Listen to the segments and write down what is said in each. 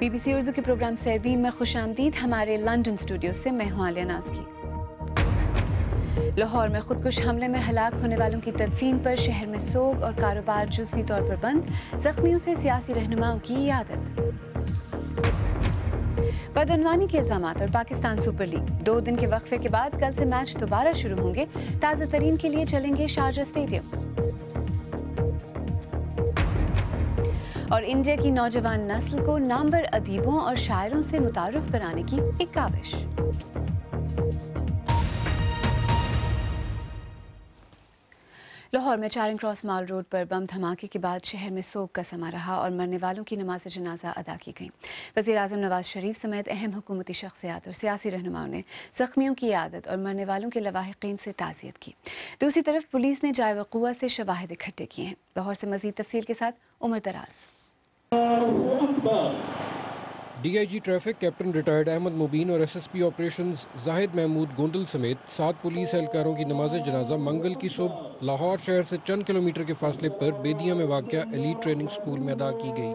BBC Urdu کے programme سیربین میں خوش آمدید. ہمارے لندن اسٹوڈیو سے میں ہوں عالیہ نازکی. لاہور میں خودکش حملے میں ہلاک ہونے والوں کی تدفین پر شہر میں سوگ اور کاروبار جزوی طور پر بند. زخمیوں سے سیاسی رہنماؤں کی عیادت. بدعنوانی کے الزامات اور پاکستان سپر لیگ 2 دن کے وقفے کے بعد کل سے میچ دوبارہ شروع ہوں گے. تازہ ترین کے لیے چلیں گے شارجہ اسٹیڈیم. اور انڈیا کی نوجوان نسل کو نامور ادیبوں اور شاعروں سے متعارف کرانے کی ایک کاوش. لاہور میں چارنگ کراس مال روڈ پر بم دھماکے کے بعد شہر میں سوگ کا سما رہا اور مرنے والوں کی نماز جنازہ ادا کی گئی. وزیر اعظم نواز شریف سمیت اہم حکومتی شخصیات اور سیاسی رہنماؤں نے زخمیوں کی عیادت اور مرنے والوں کے لواحقین سے تعزیت کی. دوسری طرف پولیس نے جائے وقوع سے شواہد اکٹھے کیے ہیں. لاہور سے مزید تفصیل کے ساتھ عمر دراز. D I G traffic captain retired Ahmed Mubeen اور S S P operations Zahid Mahmood Gondal سمیت 7 پولیس اہلکاروں کی نماز جنازہ منگل کی صبح لاہور شہر سے چند کلومیٹر کے فاصلے پر بیدیا میں واقع ایلیٹ ٹریننگ سکول میں ادا کی گئی.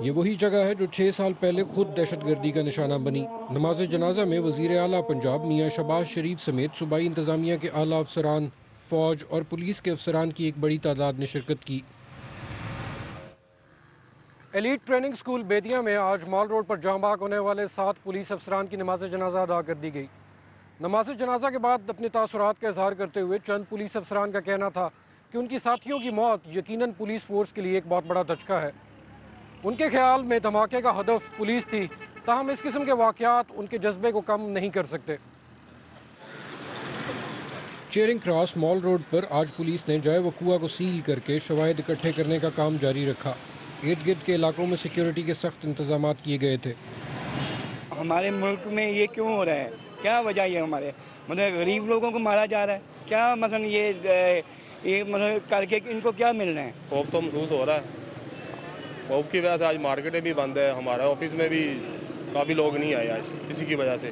یہ وہی جگہ ہے جو 6 سال پہلے خود دہشت گردی کا نشانہ بنی. نماز جنازہ میں وزیر اعلیٰ پنجاب میاں شہباز شریف سمیت صوبائی انتظامیہ کے اعلیٰ افسران، فوج اور پولیس کے افسران کی ایک بڑی تعداد نے شرکت کی. ایلیٹ ٹریننگ سکول بیدیا میں آج مال روڈ پر جاں بحق ہونے والے 7 پولیس افسران کی نماز جنازہ ادا کر دی گئی. نماز جنازہ کے بعد اپنے تاثرات کا اظہار کرتے ہوئے چند پولیس افسران کا کہنا تھا کہ ان کی ساتھیوں کی موت یقیناً پولیس فورس کے لیے ایک بہت بڑا دھچکا ہے. ان کے خیال میں دھماکے کا ہدف پولیس تھی، تاہم اس قسم کے واقعات ان کے جذبے کو کم نہیں کر سکتے. چیرنگ کراس مال روڈ پر آج پولیس نے جائے وقوع کو سیل کر کے شواہد اکٹھے کرنے کا کام جاری رکھا. ارد گرد کے علاقوں میں سیکیورٹی کے سخت انتظامات کیے گئے تھے. ہمارے ملک میں یہ کیوں ہو رہا ہے؟ کیا وجہ یہ ہمارے مطلب غریب لوگوں کو مارا جا رہا ہے؟ کیا مثلا یہ مطلب کر کے ان کو کیا مل رہے ہیں؟ خوف تو محسوس ہو رہا ہے. خوف کی وجہ سے آج مارکیٹیں بھی بند ہے، ہمارے آفس میں بھی کافی لوگ نہیں آئے آج کسی کی وجہ سے.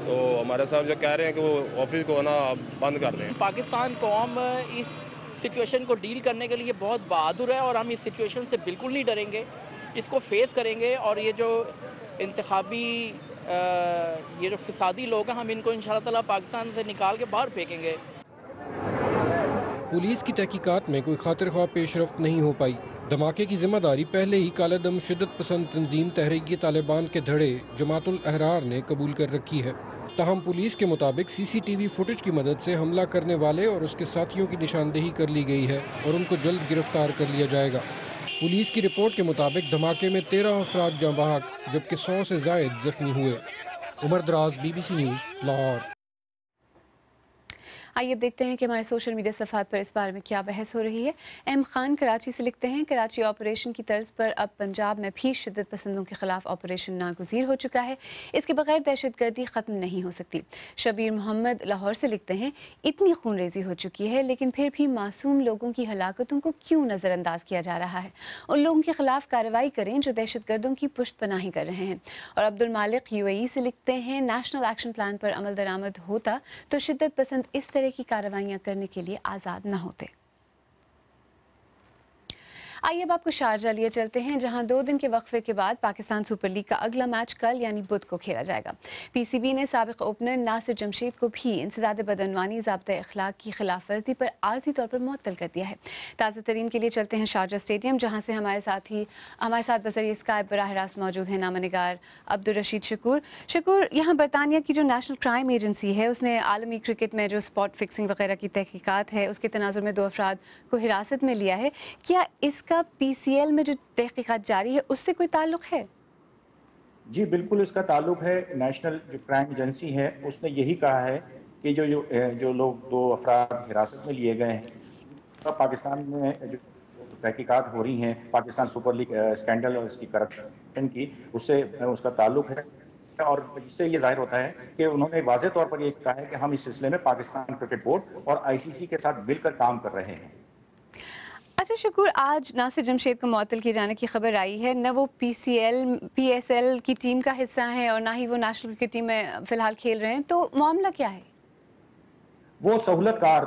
تو ہمارے صاحب جو کہہ رہے ہیں کہ وہ آفس کو نا بند کر دیں. پاکستان قوم اس سچویشن کو ڈیل کرنے کے لیے بہت بہادر ہے اور ہم اس سچویشن سے بالکل نہیں ڈریں گے. اس کو فیس کریں گے اور یہ جو انتخابی یہ جو فسادی لوگ ہیں ہم ان کو انشاءاللہ تعالیٰ پاکستان سے نکال کے باہر پھینکیں گے. پولیس کی تحقیقات میں کوئی خاطر خواہ پیش رفت نہیں ہو پائی. دھماکے کی ذمہ داری پہلے ہی کالے دم شدت پسند تنظیم تحریک طالبان کے دھڑے جماعت الاحرار نے قبول کر رکھی ہے. تاہم پولیس کے مطابق سی سی ٹی وی فوٹیج کی مدد سے حملہ کرنے والے اور اس کے ساتھیوں کی نشاندہی کر لی گئی ہے اور ان کو جلد گرفتار کر لیا جائے گا. پولیس کی رپورٹ کے مطابق دھماکے میں 13 افراد جاں بحق جبکہ 100 سے زائد زخمی ہوئے. عمر دراز BBC نیوز لاہور. آئیے اب دیکھتے ہیں کہ ہمارے سوشل میڈیا صفحات پر اس بارے میں کیا بحث ہو رہی ہے. ایم خان کراچی سے لکھتے ہیں کراچی آپریشن کی طرز پر اب پنجاب میں بھی شدت پسندوں کے خلاف آپریشن ناگزیر ہو چکا ہے. اس کے بغیر دہشت گردی ختم نہیں ہو سکتی. شبیر محمد لاہور سے لکھتے ہیں اتنی خون ریزی ہو چکی ہے لیکن پھر بھی معصوم لوگوں کی ہلاکتوں کو کیوں نظر انداز کیا جا رہا ہے. ان لوگوں کے خلاف کارروائی کریں جو دہشت گردوں کی پشت پناہی کر رہے ہیں. اور عبد المالک UAE سے لکھتے ہیں نیشنل ایکشن پلان پر عمل درآمد ہوتا تو شدت پسند اس طرح کی کارروائیاں کرنے کے لیے آزاد نہ ہوتے. آئیے اب آپ کو شارجہ لیے چلتے ہیں جہاں 2 دن کے وقفے کے بعد پاکستان سپر لیگ کا اگلا میچ کل یعنی بدھ کو کھیلا جائے گا. PCB نے سابق اوپنر ناصر جمشید کو بھی انسداد بدعنوانی ضابطۂ اخلاق کی خلاف ورزی پر عارضی طور پر معطل کر دیا ہے. تازہ ترین کے لیے چلتے ہیں شارجہ اسٹیڈیم جہاں سے ہمارے ساتھ بذریعہ اسکائپ براہ راست موجود ہیں نامہ نگار عبدالرشید شکور. یہاں برطانیہ کی جو نیشنل کرائم ایجنسی ہے اس نے عالمی کرکٹ میں جو اسپاٹ فکسنگ وغیرہ کی تحقیقات ہے اس کے تناظر میں 2 افراد کو حراست میں لیا ہے. کیا اس کا PCL میں جو تحقیقات جاری ہے اس سے کوئی تعلق ہے؟ جی بالکل اس کا تعلق ہے. نیشنل جو کرائم ایجنسی ہے اس نے یہی کہا ہے کہ جو لوگ 2 افراد حراست میں لیے گئے ہیں پاکستان میں جو تحقیقات ہو رہی ہیں پاکستان سپر لیگ اسکینڈل اور اس کی کرپشن کی اس سے اس کا تعلق ہے. اور اس سے یہ ظاہر ہوتا ہے کہ انہوں نے واضح طور پر یہ کہا ہے کہ ہم اس سلسلے میں پاکستان کرکٹ بورڈ اور ICC کے ساتھ مل کر کام کر رہے ہیں. اچھا شکور، آج ناصر جمشید کو معطل کیے جانے کی خبر آئی ہے. نہ وہ PSL کی ٹیم کا حصہ ہیں اور نہ ہی وہ نیشنل کرکٹ ٹیم میں فی الحال کھیل رہے ہیں، تو معاملہ کیا ہے؟ وہ سہولت کار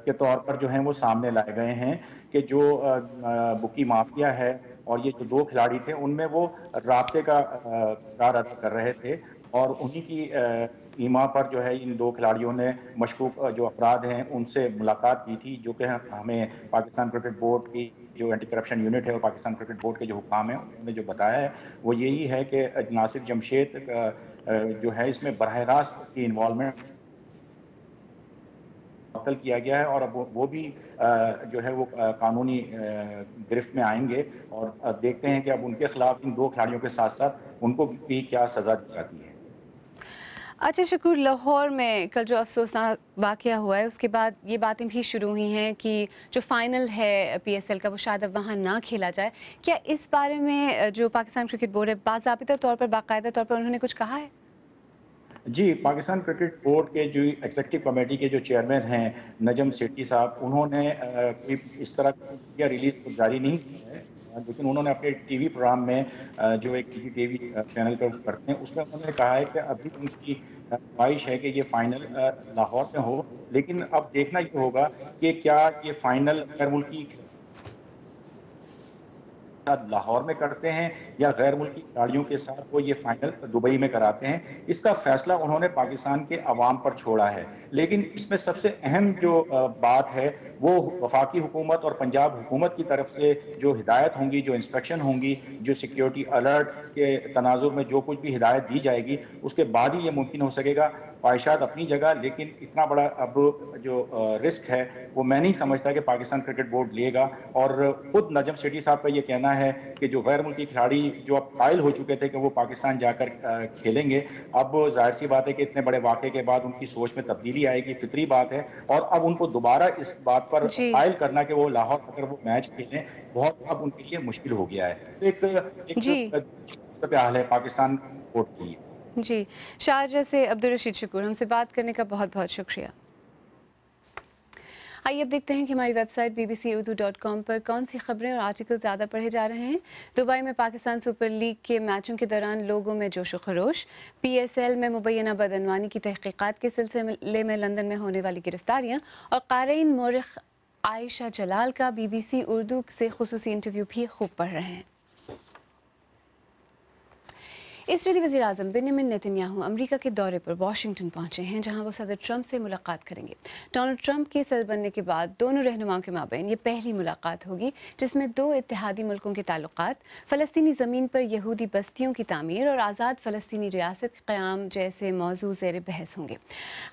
کے طور پر جو ہیں وہ سامنے لائے گئے ہیں کہ جو بکی مافیا ہے اور یہ جو 2 کھلاڑی تھے ان میں وہ رابطے کا کردار ادا کر رہے تھے، اور انہی کی ایما پر جو ہے ان 2 کھلاڑیوں نے مشکوک جو افراد ہیں ان سے ملاقات کی تھی، جو کہ ہمیں پاکستان کرکٹ بورڈ کی جو اینٹی کرپشن یونٹ ہے اور پاکستان کرکٹ بورڈ کے جو حکام ہیں انہوں نے جو بتایا ہے وہ یہی ہے کہ ناصر جمشید جو ہے اس میں براہ راست کی انوالومنٹ معطل کیا گیا ہے، اور اب وہ بھی جو ہے وہ قانونی گرفت میں آئیں گے، اور دیکھتے ہیں کہ اب ان کے خلاف ان 2 کھلاڑیوں کے ساتھ ساتھ ان کو بھی کیا سزا دی جاتی ہے۔ اچھا شکور، لاہور میں کل جو افسوسناک واقعہ ہوا ہے اس کے بعد یہ باتیں بھی شروع ہوئی ہیں کہ جو فائنل ہے پی ایس ایل کا وہ شاید اب وہاں نہ کھیلا جائے، کیا اس بارے میں جو پاکستان کرکٹ بورڈ ہے باضابطہ طور پر باقاعدہ طور پر انہوں نے کچھ کہا ہے؟ جی، پاکستان کرکٹ بورڈ کے جو ایگزیکٹو کمیٹی کے جو چیئرمین ہیں نجم سیٹھی صاحب، انہوں نے کوئی اس طرح کا ریلیز جاری نہیں کیا ہے، لیکن انہوں نے اپنے ٹی وی پروگرام میں جو ایک ٹی وی چینل پر کرتے ہیں اس میں انہوں نے کہا ہے کہ ابھی ان کی خواہش ہے کہ یہ فائنل لاہور میں ہو، لیکن اب دیکھنا یہ ہوگا کہ کیا یہ فائنل غیر ملکی لاہور میں کرتے ہیں یا غیر ملکی کھلاڑیوں کے ساتھ وہ یہ فائنل دبئی میں کراتے ہیں۔ اس کا فیصلہ انہوں نے پاکستان کے عوام پر چھوڑا ہے، لیکن اس میں سب سے اہم جو بات ہے وہ وفاقی حکومت اور پنجاب حکومت کی طرف سے جو ہدایت ہوں گی، جو انسٹرکشن ہوں گی، جو سیکیورٹی الرٹ کے تناظر میں جو کچھ بھی ہدایت دی جائے گی اس کے بعد ہی یہ ممکن ہو سکے گا۔ خواہشات اپنی جگہ، لیکن اتنا بڑا اب جو رسک ہے وہ میں نہیں سمجھتا کہ پاکستان کرکٹ بورڈ لے گا، اور خود نجم سیٹھی صاحب کا یہ کہنا ہے کہ جو غیر ملکی کھلاڑی جو اب قائل ہو چکے تھے کہ وہ پاکستان جا کر کھیلیں گے، اب ظاہر سی بات ہے کہ اتنے بڑے واقعے کے بعد ان کی سوچ میں تبدیلی آئے گی، فطری بات ہے، اور اب ان کو دوبارہ اس بات پر قائل کرنا کہ وہ لاہور اگر وہ میچ کھیلیں بہت اب ان کے لیے مشکل ہو گیا ہے۔ ایک صورتحال ہے پاکستان بورڈ کی۔ جی، شارجہ سے عبدالرشید شکور، ہم سے بات کرنے کا بہت بہت شکریہ۔ آئیے اب دیکھتے ہیں کہ ہماری ویب سائٹ bbc-urdu.com پر کون سی خبریں اور آرٹیکل زیادہ پڑھے جا رہے ہیں۔ دبئی میں پاکستان سپر لیگ کے میچوں کے دوران لوگوں میں جوش و خروش، پی ایس ایل میں مبینہ بدعنوانی کی تحقیقات کے سلسلے میں لندن میں ہونے والی گرفتاریاں، اور قارئین مورخ عائشہ جلال کا BBC اردو سے خصوصی انٹرویو بھی خوب پڑھ رہے ہیں۔ اسرائیلی وزیر اعظم بنیامن نیتن یاہو امریکہ کے دورے پر واشنگٹن پہنچے ہیں، جہاں وہ صدر ٹرمپ سے ملاقات کریں گے۔ ڈونلڈ ٹرمپ کے صدر بننے کے بعد دونوں رہنماؤں کے مابین یہ پہلی ملاقات ہوگی جس میں 2 اتحادی ملکوں کے تعلقات، فلسطینی زمین پر یہودی بستیوں کی تعمیر اور آزاد فلسطینی ریاست کے قیام جیسے موضوع زیر بحث ہوں گے۔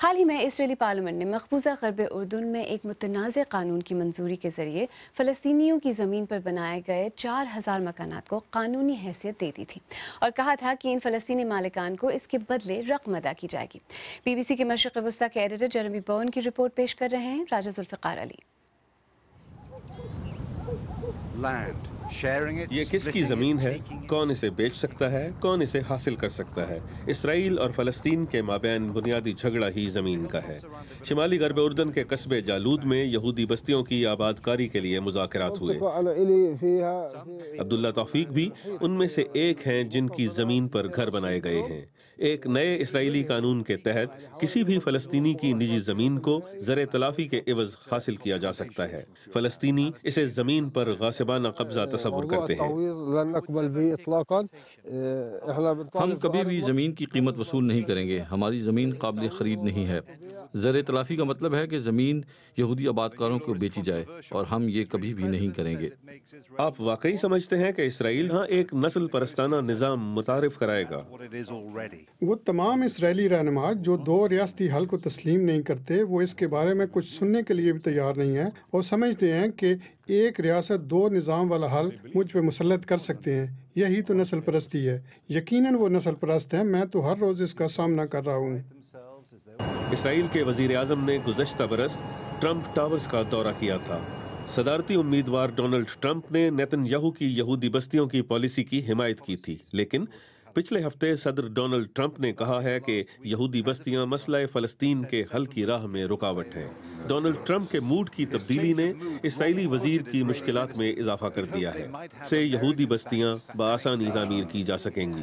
حال ہی میں اسرائیلی پارلیمنٹ نے مقبوضہ غرب اردن میں ایک متنازع قانون کی منظوری کے ذریعے فلسطینیوں کی زمین پر بنائے گئے 4000 مکانات کو قانونی حیثیت دے دی تھی، اور کہا تھا کہ ان فلسطینی مالکان کو اس کے بدلے رقم ادا کی جائے گی۔ BBC کے مشرق وسطی کے ایڈیٹر جرمی بون کی رپورٹ پیش کر رہے ہیں راجہ ذوالفقار علی۔ یہ کس کی زمین ہے؟ کون اسے بیچ سکتا ہے؟ کون اسے حاصل کر سکتا ہے؟ اسرائیل اور فلسطین کے مابین بنیادی جھگڑا ہی زمین کا ہے۔ شمالی غرب اردن کے قصبے جالود میں یہودی بستیوں کی آباد کاری کے لیے مذاکرات ہوئے۔ عبداللہ توفیق بھی ان میں سے ایک ہیں جن کی زمین پر گھر بنائے گئے ہیں۔ ایک نئے اسرائیلی قانون کے تحت کسی بھی فلسطینی کی نجی زمین کو زر تلافی کے عوض حاصل کیا جا سکتا ہے۔ فلسطینی اسے زمین پر غاصبانہ قبضہ تصور کرتے ہیں۔ ہم کبھی بھی زمین کی قیمت وصول نہیں کریں گے۔ ہماری زمین قابل خرید نہیں ہے۔ زر تلافی کا مطلب ہے کہ زمین یہودی آبادکاروں کو بیچی جائے، اور ہم یہ کبھی بھی نہیں کریں گے۔ آپ واقعی سمجھتے ہیں کہ اسرائیل ہاں ایک نسل پرستانہ نظام متعارف کرائے گا؟ وہ تمام اسرائیلی رہنما جو 2 ریاستی حل کو تسلیم نہیں کرتے، وہ اس کے بارے میں کچھ سننے کے لیے بھی تیار نہیں ہیں، اور سمجھتے ہیں کہ ایک ریاست 2 نظام والا حل مجھ پہ مسلط کر سکتے ہیں۔ یہی تو نسل پرستی ہے۔ یقیناً وہ نسل پرست ہیں، میں تو ہر روز اس کا سامنا کر رہا ہوں۔ اسرائیل کے وزیر اعظم نے گزشتہ برس ٹرمپ ٹاورز کا دورہ کیا تھا۔ صدارتی امیدوار ڈونلڈ ٹرمپ نے نیتن یاہو کی یہودی بستیوں کی پالیسی کی حمایت کی تھی، لیکن پچھلے ہفتے صدر ڈونلڈ ٹرمپ نے کہا ہے کہ یہودی بستیاں مسئلہ فلسطین کے حل کی راہ میں رکاوٹ ہیں۔ ڈونلڈ ٹرمپ کے موڈ کی تبدیلی نے اسرائیلی وزیر کی مشکلات میں اضافہ کر دیا ہے۔ سے یہودی بستیاں بآسانی تعمیر کی جا سکیں گی۔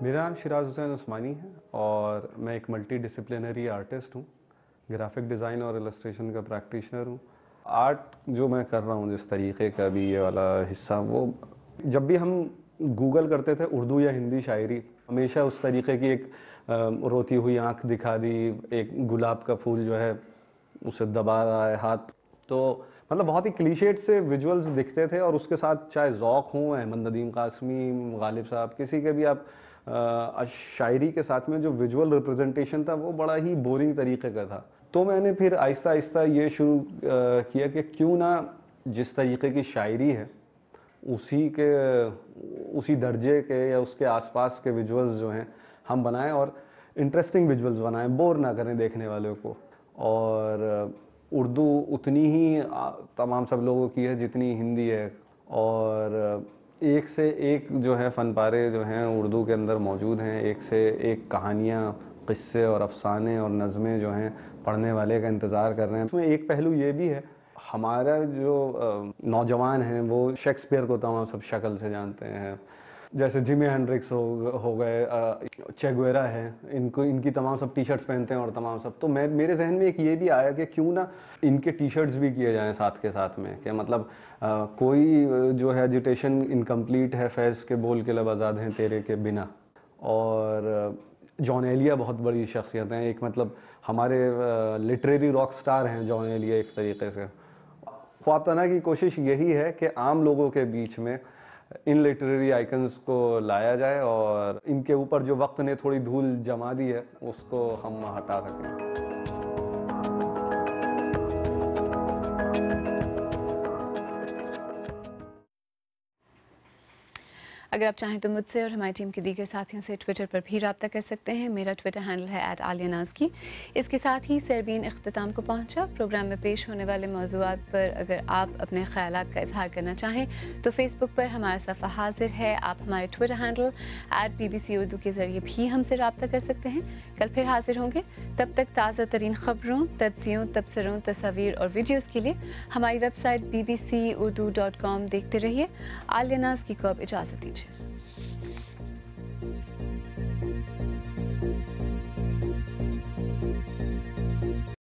میرا نام شیراز حسین عثمانی ہے اور میں ایک ملٹی ڈسپلینری آرٹسٹ ہوں، گرافک ڈیزائن اور السٹریشن کا پریکٹیشنر ہوں۔ آرٹ جو میں کر رہا ہوں جس طریقے کا بھی یہ والا حصہ، وہ جب بھی ہم گوگل کرتے تھے اردو یا ہندی شاعری، ہمیشہ اس طریقے کی ایک روتی ہوئی آنکھ دکھا دی، ایک گلاب کا پھول جو ہے اسے دبا رہا ہے ہاتھ، تو مطلب بہت ہی کلیشیٹ سے ویژولز دکھتے تھے، اور اس کے ساتھ چاہے ذوق ہوں احمد ندیم قاسمی، غالب صاحب، کسی کے بھی آپ شاعری کے ساتھ میں جو ویژول ریپرزنٹیشن تھا وہ بڑا ہی بورنگ طریقے کا تھا۔ تو میں نے پھر آہستہ آہستہ یہ شروع کیا کہ کیوں نہ جس طریقے کی شاعری ہے اسی درجے کے یا اس کے آس پاس کے ویژولز جو ہیں ہم بنائیں، اور انٹرسٹنگ ویژولز بنائیں، بور نہ کریں دیکھنے والوں کو۔ اور اردو اتنی ہی تمام سب لوگوں کی ہے جتنی ہندی ہے، اور ایک سے ایک جو ہے فن پارے جو ہیں اردو کے اندر موجود ہیں، ایک سے ایک کہانیاں، قصے اور افسانے اور نظمیں جو ہیں پڑھنے والے کا انتظار کر رہے ہیں۔ اس میں ایک پہلو یہ بھی ہے، ہمارا جو نوجوان ہیں وہ شیکسپیئر کو تمام سب شکل سے جانتے ہیں، جیسے جمی ہینڈرکس ہو گئے، چے گویرا ہے، ان کی تمام سب ٹی شرٹس پہنتے ہیں اور تمام سب، تو میرے ذہن میں ایک یہ بھی آیا کہ کیوں نہ ان کے ٹی شرٹس بھی کیے جائیں ساتھ کے ساتھ میں، کہ مطلب کوئی جو ہے ایجیٹیشن انکمپلیٹ ہے، فیض کے بول کے لب آزاد ہیں تیرے کے بنا۔ اور جان ایلیا بہت بڑی شخصیت ہیں، ایک مطلب ہمارے لٹریری راک سٹار ہیں جان ایلیا ایک طریقے سے۔ خواب تنا کی کوشش یہی ہے کہ عام لوگوں کے بیچ میں ان لٹریری آئیکنز کو لایا جائے اور ان کے اوپر جو وقت نے تھوڑی دھول جما دی ہے اس کو ہم ہٹا سکیں۔ اگر آپ چاہیں تو مجھ سے اور ہماری ٹیم کے دیگر ساتھیوں سے ٹویٹر پر بھی رابطہ کر سکتے ہیں۔ میرا ٹویٹر ہینڈل ہے @عالیہ۔ اس کے ساتھ ہی سربین اختتام کو پہنچا۔ پروگرام میں پیش ہونے والے موضوعات پر اگر آپ اپنے خیالات کا اظہار کرنا چاہیں تو فیس بک پر ہمارا صفحہ حاضر ہے۔ آپ ہمارے ٹویٹر ہینڈل @BBC اردو کے ذریعے بھی ہم سے رابطہ کر سکتے ہیں۔ کل پھر حاضر ہوں گے، تب تک تازہ ترین خبروں، تجزیوں، تبصروں، تصاویر اور ویڈیوز کے لیے ہماری ویب سائٹ bbcurdu.com دیکھتے رہیے۔ عالیہ ناز کی کو اب اجازت دیجیے۔